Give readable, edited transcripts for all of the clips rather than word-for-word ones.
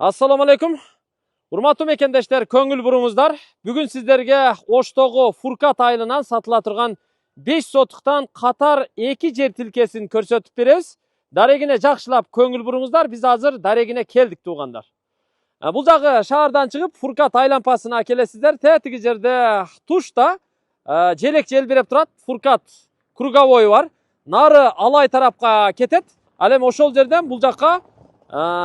Assalamu alaikum. Урматтуу мекендештер, көңүл буруңуздар. Бүгүн сиздерге Оштогу Фуркат айылынан сатыла турган 5 сотуктан катар 2 жер тилкесин көрсөтүп беребиз. Дарегине жакшылап көңүл буруңуздар. Биз азыр дарегине келдик туугандар. Бул жагы шаардан чыгып Фуркат айлампасына келесиздер. Тетиги жерде тушта желек желбиреп турат. Фуркат круговой бар. Нары Алай тарапка кетет. Ал эми ошол жерден бул жакка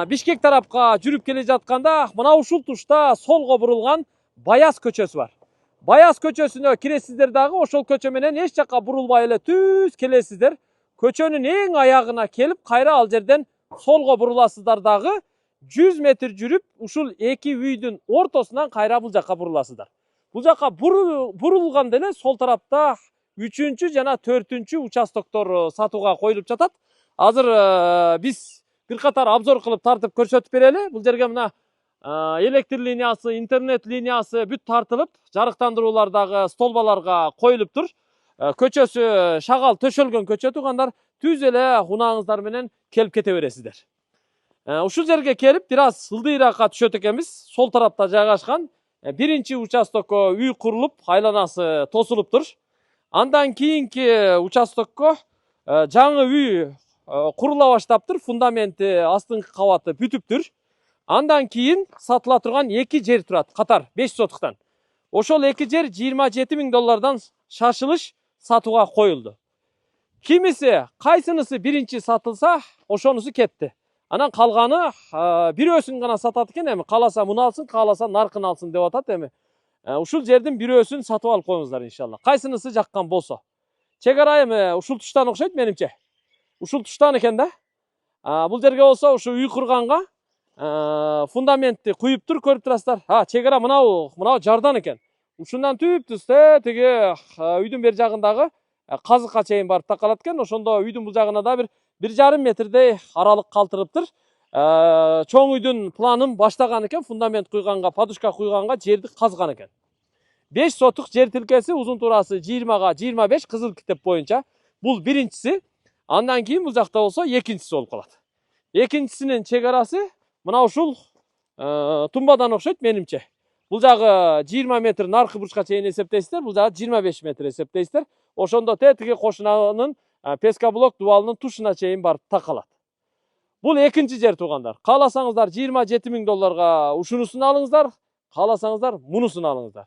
Бишкек тарапка жүрүп келе жатканда мына ушул тушта солго бурулган Баяз көчөсү бар. Баяз көчөсүнө киресиздер дагы ошол көчө менен эч жакка бурулбай эле түз келесиздер. Көчөнүн эң аягына келип, кайра ал жерден солго буруласыздар дагы 100 метр жүрүп, ушул эки үйдүн ортосунан кайра бул жакка буруласыздар. Бул жакка бурулганда эле сол тарапта 3-чү жана 4-чү участоктор сатууга коюлуп жатат. Азыр биз бир катар обзор кылып тартып көрсөтүп берели. Бул жерге мына электр линиясы, интернет линиясы бүт тартылып, жарыктандыруулар дагы столбаларга коюлуптур. Көчөсү шагал төшөлгөн көчө туугандар, түз эле унааңыздар менен келип кете бересиздер. Ушул жерге келип, бир аз ылдыйраакка түшөт экенбиз. Сол тарапта жайгашкан биринчи участокко үй курулуп, айланасы тосулуптур. Андан кийинки участокко жаңы үй курула баштаптыр, фундаменти, астыңкы кабаты бүтүптүр. Андан кийин сатыла турган 2 жер турат, катар 5 сотуктан. Ошол 2 жер $27.000 шашылыш сатууга коюлду. Кимиси, кайсынысы биринчи сатылса, ошонусу кетти. Анан калганы бирөөсүн гана сатат экен, эми кааласа муну алсын, кааласа наркын алсын деп атат эми. Ушул жердин бирөөсүн сатып алып коюңуздар иншалла. Кайсынысы жаккан болсо. Чек ара эми ушул туштан окшойт менимче. Ушул туштан экен да. Бул жерге болсо ушу үй курганга фундаментти куюптур, көрүп турасыздар. Чек ара мынау жардан экен. Ушундан түп-түз тиги үйдүн бер жагындагы казыкка чейин барып такалат экен. Ошондо үйдүн бул жагына да 1,5 метрдей аралык калтырыптыр. Чоң үйдүн планын баштаган экен, фундамент куйганга, подушка куйганга жерди казган экен. 5 сотук жер тилкеси, узун туурасы 20га 25 кызыл китеп боюнча. Бул биринчиси. Андан кийин бул жакта болсо экинчиси болуп калат. Экинчисинин чек арасы мына ушул тумбадан окшойт менимче. Бул жагы 20 метр наркы бурчка чейин эсептейсиздер, бул жагы 25 метр эсептейсиздер. Ошондо тетиги кошунанын пескоблок дубалынын тушуна чейин барып такалат. Бул экинчи жер туугандар. Кааласаңыздар $27.000 ушунусун алыңыздар, кааласаңыздар мунусун алыңыздар.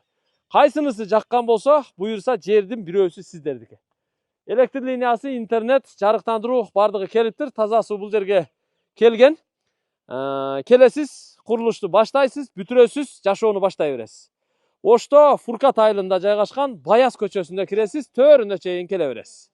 Кайсынысы жаккан болсо, буюрса жердин бирөөсү сиздердики. Электр линиясы, интернет, жарыктандыруу бардыгы келиптир. Таза суу бул жерге келген. Келесиз, курулушту баштайсыз, бүтүрөсүз, жашоону баштай бересиз. Ошто Фуркат айылында жайгашкан Баяз көчөсүнө киресиз, төрүнө чейин келе бересиз.